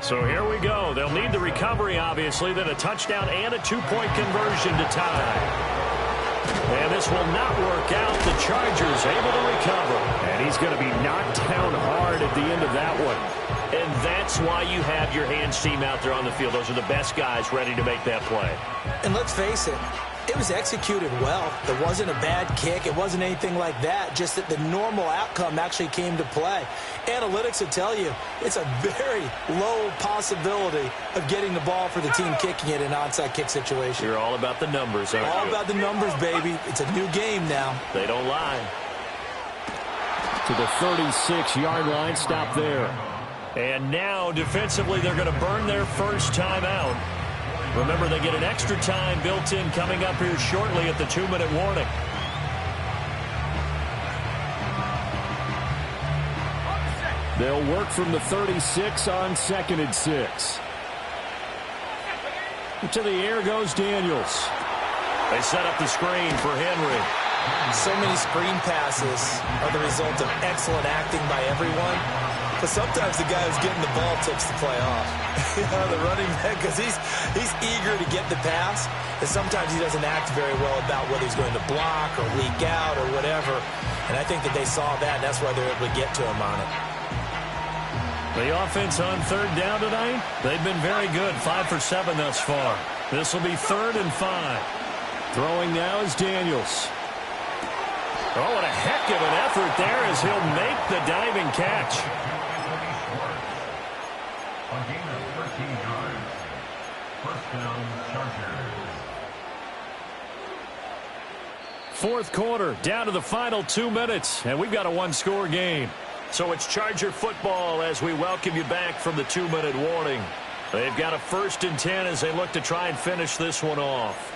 So here we go. They'll need the recovery, obviously, then a touchdown and a two-point conversion to tie. And this will not work out. The Chargers able to recover. And he's going to be knocked down hard at the end of that one. And that's why you have your hands team out there on the field. Those are the best guys ready to make that play. And let's face it, it was executed well. There wasn't a bad kick. It wasn't anything like that. Just that the normal outcome actually came to play. Analytics will tell you it's a very low possibility of getting the ball for the team kicking it in an onside kick situation. You're all about the numbers, aren't you? All about the numbers, baby. It's a new game now. They don't lie. To the 36-yard line, stop there. And now, defensively, they're going to burn their first time out. Remember, they get an extra time built in coming up here shortly at the 2-minute warning. They'll work from the 36 on 2nd and 6. To the air goes Daniels. They set up the screen for Henry. So many screen passes are the result of excellent acting by everyone. But sometimes the guy who's getting the ball tips the play off. The running back, because he's eager to get the pass, and sometimes he doesn't act very well about whether he's going to block or leak out or whatever. And I think that they saw that, and that's why they're able to get to him on it. The offense on 3rd down tonight, they've been very good, 5 for 7 thus far. This will be 3rd and 5. Throwing now is Daniels. Oh, and a heck of an effort there as he'll make the diving catch. A gain of 13 yards. First down, Chargers. Fourth quarter, down to the final 2 minutes, and we've got a one-score game. So it's Charger football as we welcome you back from the 2-minute warning. They've got a 1st and 10 as they look to try and finish this one off.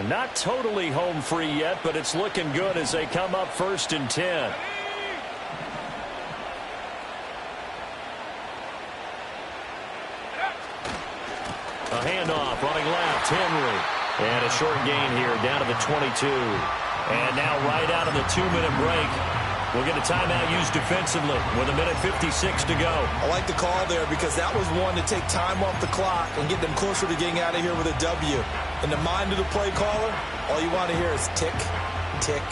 Not totally home free yet, but it's looking good as they come up 1st and 10. A handoff, running left, Henry. And a short gain here, down to the 22. And now right out of the 2-minute break, we'll get a timeout used defensively with 1:56 to go. I like the call there because that was one to take time off the clock and get them closer to getting out of here with a W. In the mind of the play caller, all you want to hear is tick, tick,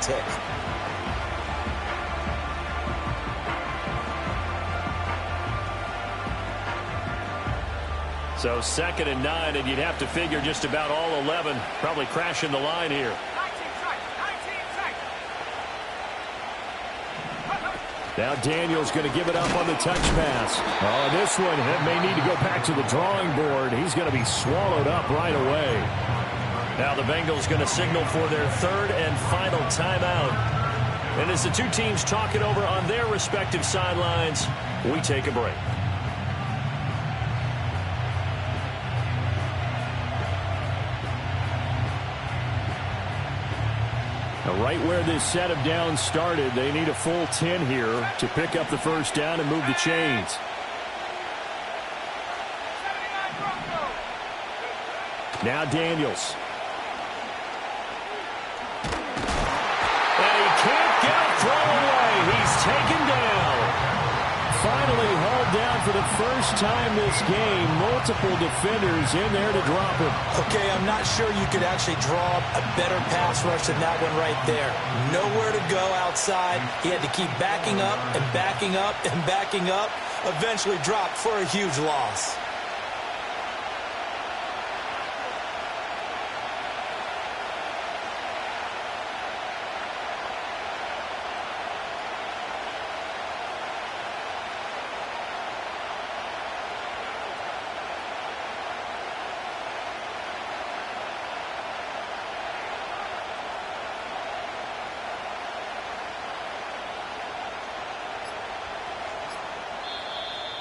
tick. So 2nd and 9, and you'd have to figure just about all 11 probably crashing the line here. Now Daniels going to give it up on the touch pass. Oh, this one may need to go back to the drawing board. He's going to be swallowed up right away. Now the Bengals going to signal for their 3rd and final timeout. And as the two teams talk it over on their respective sidelines, we take a break. Right where this set of downs started, they need a full 10 here to pick up the 1st down and move the chains. Now Daniels. And he can't get a throw away. He's taken down. Finally hauled down for the first time this game. Multiple defenders in there to drop him. Okay, I'm not sure you could actually draw a better pass rush than that one right there. Nowhere to go outside. He had to keep backing up and backing up and backing up. Eventually dropped for a huge loss.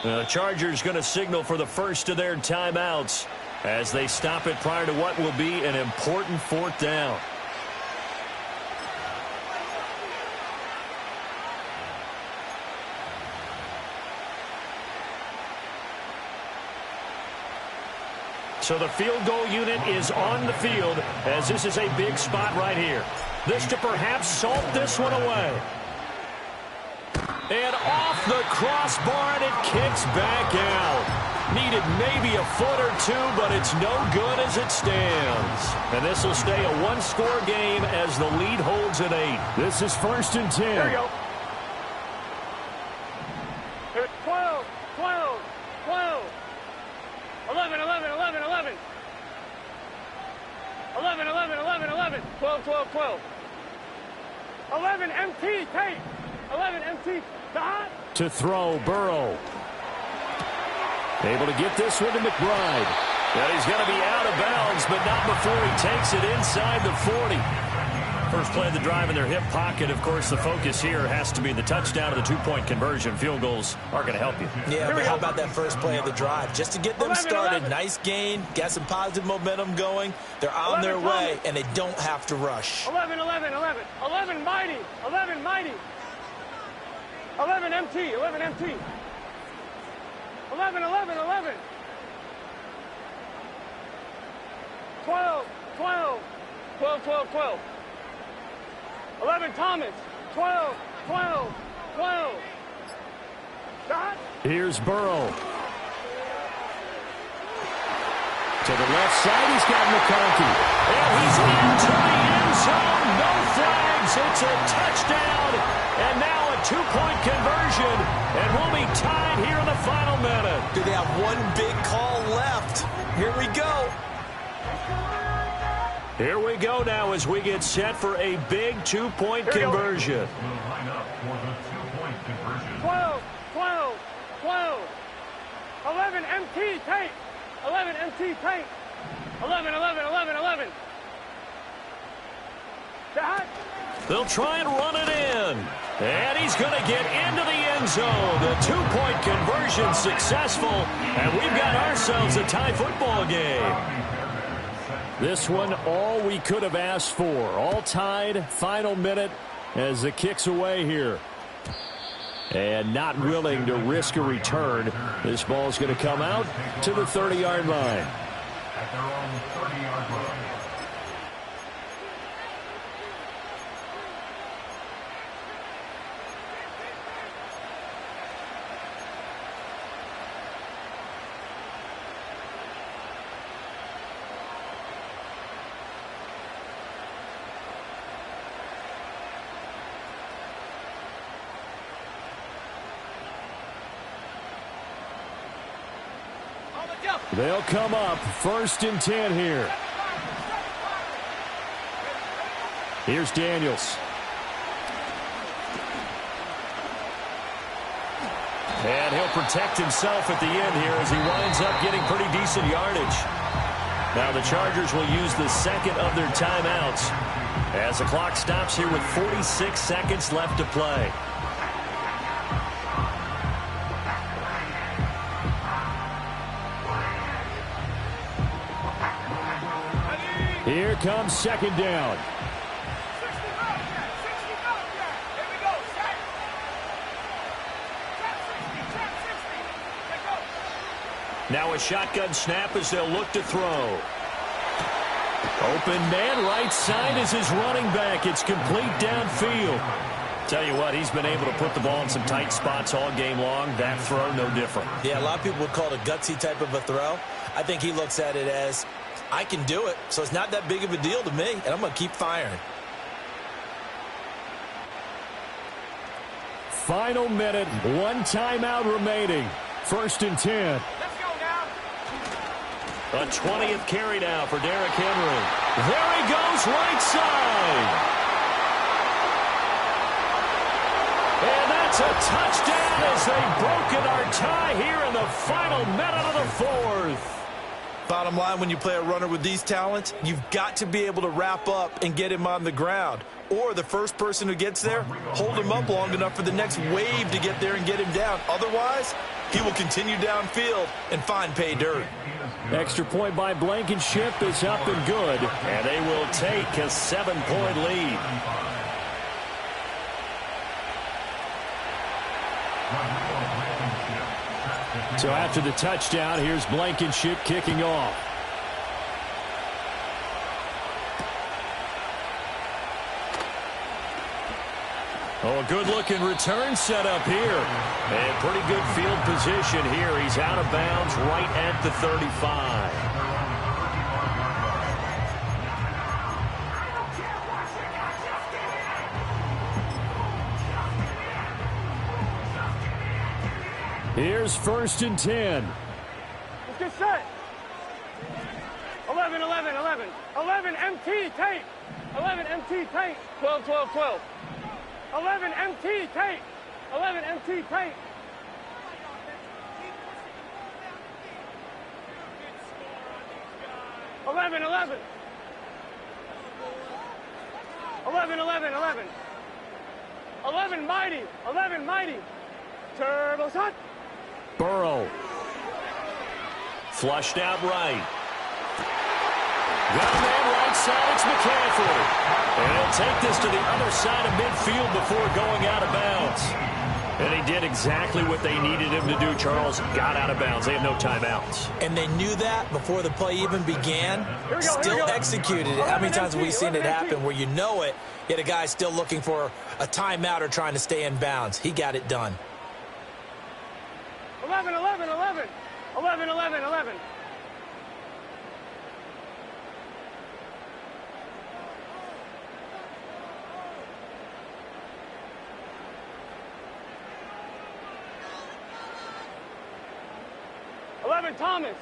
The Chargers going to signal for the first of their timeouts as they stop it prior to what will be an important 4th down. So the field goal unit is on the field as this is a big spot right here. This to perhaps salt this one away. And off the crossbar, and it kicks back out. Needed maybe a foot or two, but it's no good as it stands. And this will stay a one-score game as the lead holds at 8. This is 1st and 10. There you go. 12, 12, 12. 11, 11, 11, 11. 11, 11, 11, 11. 12, 12, 12. 11, MT, Tate. 11, MT. Dot. To throw, Burrow. Able to get this one to McBride. And he's going to be out of bounds, but not before he takes it inside the 40. First play of the drive in their hip pocket. Of course, the focus here has to be the touchdown of the 2-point conversion. Field goals are going to help you. Yeah, but how about that first play of the drive? Just to get them 11, started. 11. Nice gain. Got some positive momentum going. They're on 11, their way, Thomas. and they don't have to rush. 11, 11, 11. 11, mighty. 11, mighty. 11, MT. 11, MT. 11, 11, 11. 12, 12. 12, 12, 12. 11, Thomas. 12, 12, 12. Dot. Here's Burrow. To the left side, he's got McConkey. And he's into the end zone. No flags. It's a touchdown. And now a 2-point conversion. And we'll be tied here in the final minute. Do they have one big call left? Here we go. Here we go now as we get set for a big two-point conversion. Will line up for the two-point conversion. 12, 12, 12. 11 MT tape. 11 MT tape. 11, 11, 11, 11. They'll try and run it in. And he's going to get into the end zone. The two-point conversion successful. And we've got ourselves a tie football game. This one, all we could have asked for. All tied, final minute as the kick's away here. And not willing to risk a return. This ball's going to come out to the 30-yard line. At their own 30-yard line. They'll come up 1st and 10 here. Here's Daniels. And he'll protect himself at the end here as he winds up getting pretty decent yardage. Now the Chargers will use the second of their timeouts as the clock stops here with 46 seconds left to play. Here comes 2nd down. Now a shotgun snap as they'll look to throw. Open man right side is his running back. It's complete downfield. Tell you what, he's been able to put the ball in some tight spots all game long. That throw, no different. Yeah, a lot of people would call it a gutsy type of a throw. I think he looks at it as, I can do it, so it's not that big of a deal to me, and I'm going to keep firing. Final minute, one timeout remaining. 1st and 10. Let's go now. A 20th carry now for Derrick Henry. There he goes, right side. And that's a touchdown as they've broken our tie here in the final minute of the 4th. Bottom line, when you play a runner with these talents, you've got to be able to wrap up and get him on the ground. Or the first person who gets there, hold him up long enough for the next wave to get there and get him down. Otherwise, he will continue downfield and find pay dirt. Extra point by Blankenship is up and good. And they will take a 7-point lead. So after the touchdown, here's Blankenship kicking off. Oh, a good-looking return set up here. And pretty good field position here. He's out of bounds right at the 35. Here's 1st and 10. Let's get set. 11, 11, 11. 11 MT tape. 11 MT tape. 12, 12, 12. 11 MT tape. 11 MT tape. Eleven, 11. 11, 11, 11. 11 mighty. 11 mighty. Turbo shot. Burrow. Flushed out right. Got a man right side, it's McCaffrey. And he'll take this to the other side of midfield before going out of bounds. And he did exactly what they needed him to do, Charles. Got out of bounds. They have no timeouts. And they knew that before the play even began. Still executed it. How many times have we seen it happen where you know it, yet a guy still looking for a timeout or trying to stay in bounds? He got it done. 11, 11, 11. 11, 11, 11. Thomas.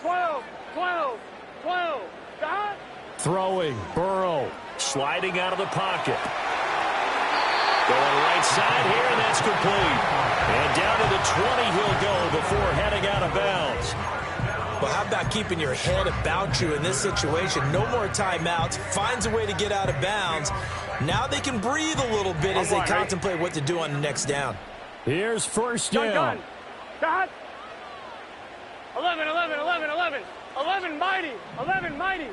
12, 12, 12. Stop. Throwing, Burrow. Sliding out of the pocket. Going right side here, and that's complete. And down to the 20 he'll go before heading out of bounds. Well, how about keeping your head about you in this situation? No more timeouts. Finds a way to get out of bounds. Now they can breathe a little bit as they contemplate what to do on the next down. Here's first down. Dot. 11, 11, 11, 11. 11 mighty. 11 mighty.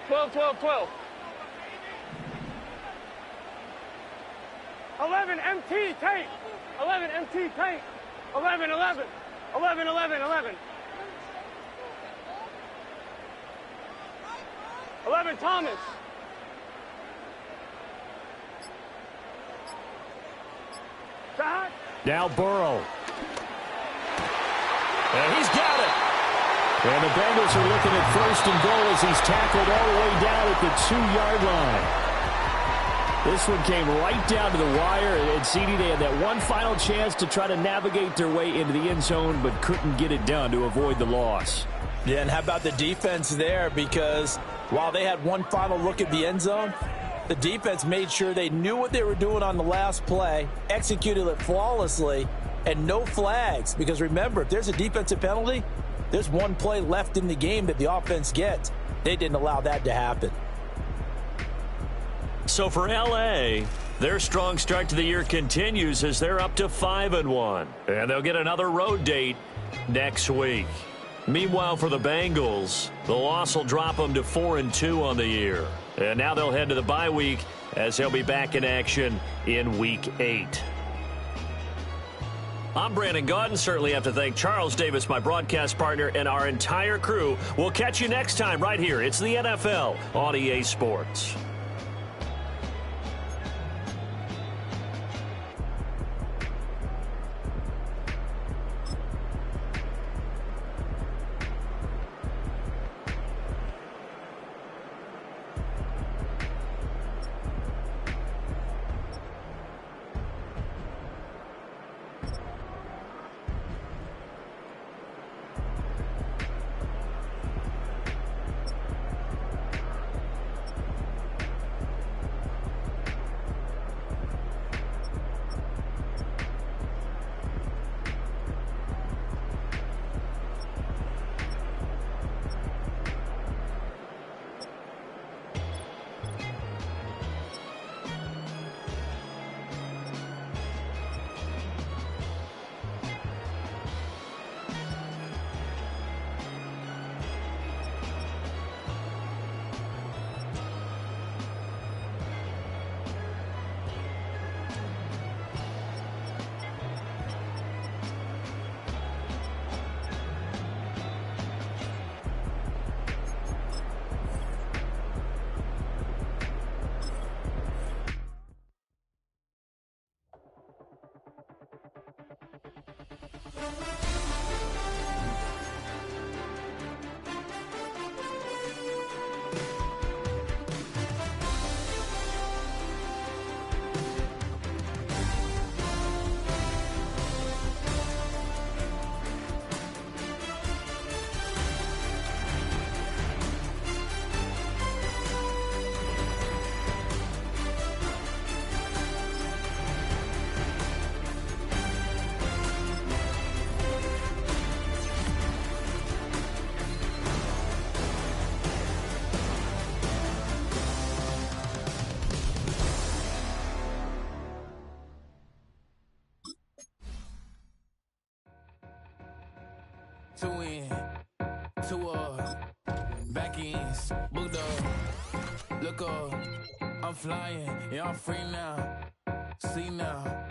12, 12, 12. 11 MT tank. 11 MT tank. 11, 11. 11, 11, 11. 11 Thomas. Shot. Now Burrow. And he's got it. And the Bengals are looking at first and goal as he's tackled all the way down at the 2-yard line. This one came right down to the wire, and CD, they had that one final chance to try to navigate their way into the end zone, but couldn't get it done to avoid the loss. Yeah, and how about the defense there? Because while they had one final look at the end zone, the defense made sure they knew what they were doing on the last play, executed it flawlessly, and no flags. Because remember, if there's a defensive penalty, there's one play left in the game that the offense gets. They didn't allow that to happen. So for L.A., their strong start to the year continues as they're up to 5-1. And they'll get another road date next week. Meanwhile, for the Bengals, the loss will drop them to 4-2 on the year. And now they'll head to the bye week as they'll be back in action in Week 8. I'm Brandon Gaudin. Certainly have to thank Charles Davis, my broadcast partner, and our entire crew. We'll catch you next time right here. It's the NFL on EA Sports. Two in, two up, back ends, booked up, look up, I'm flying, yeah, I'm free now, see now,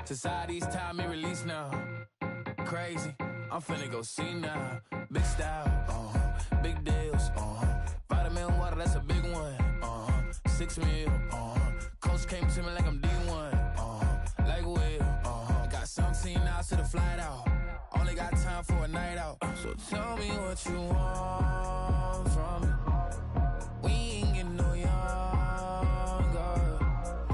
society's time me release now, crazy, I'm finna go see now, big style, big deals, vitamin water, that's a big one, 6 mil, coach came to me like I'm D1, like Will, got 17 hours to the flight out. Only got time for a night out. So tell me what you want from me. We ain't getting no younger.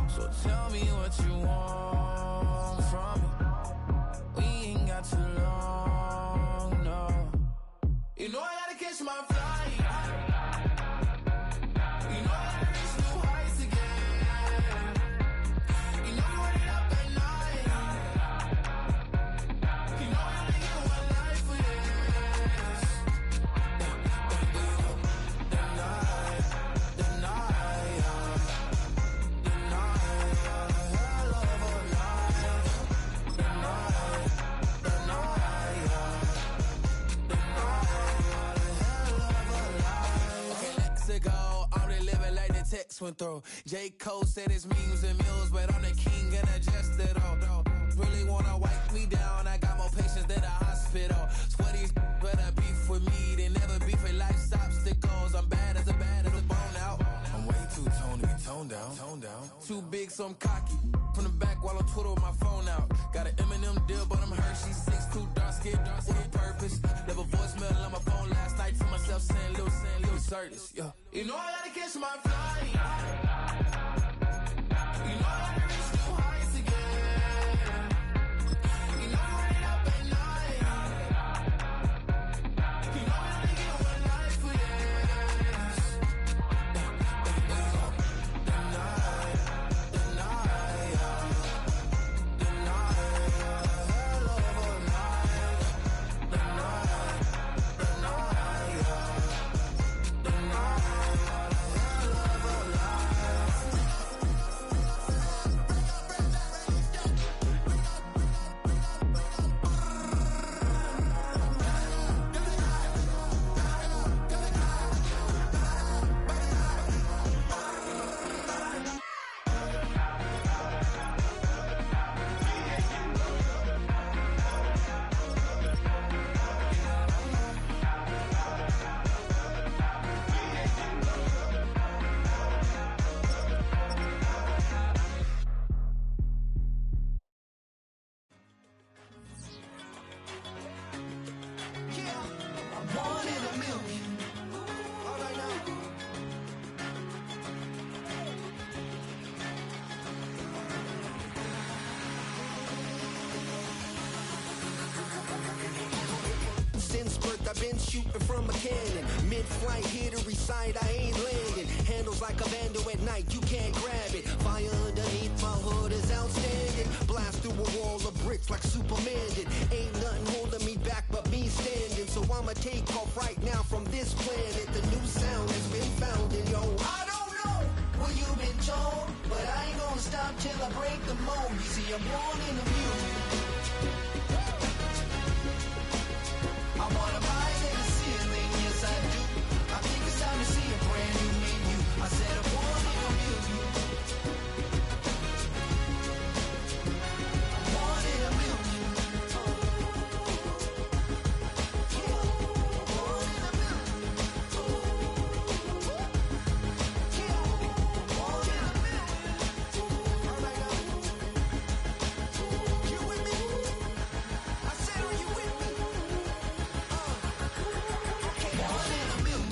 So tell me what you want from me. We ain't got too long. shots to go. I'm the living like the text went through. J. Cole said it's memes and mules, but I'm the king and adjusted all. Really wanna wipe me down, I got more patience than a hospital. Sweaty better beef with me, they never beef with life's obstacles. I'm bad as a bone out. I'm way too toned to be toned down. Too big, so I'm cocky. From the back while on Twitter with my phone out. Got an Eminem deal, but I'm Hershey. 6'2", dark skin, with a purpose. Never voicemail on my phone last night to myself saying Lil Curtis, yeah. You know I gotta catch my flight. You know I gotta reach new heights again. You know I'm running up at night. You know I only get one life for this. I've been shooting from a cannon. Mid-flight, here to recite, I ain't landing. Handles like a vandal at night, you can't grab it. Fire underneath my hood is outstanding. Blast through a wall of bricks like Superman did. Ain't nothing holding me back but me standing. So I'ma take off right now from this planet. The new sound has been found in yo. I don't know what you've been told, but I ain't gonna stop till I break the mold. You see, I'm born in the music. I wanna rise in the ceiling, yes I do. I think it's time to see a brand new menu. I said I'm born in the music. I'm born in the music. I'm born in the music. I'm born in the music. All right, you with me? I said, are you with me?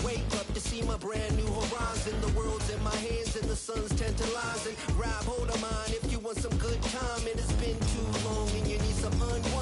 Wake up to see my brand new horizon. The world's in my hands and the sun's tantalizing. Grab hold of mine if you want some good time. And it's been too long and you need some unwind.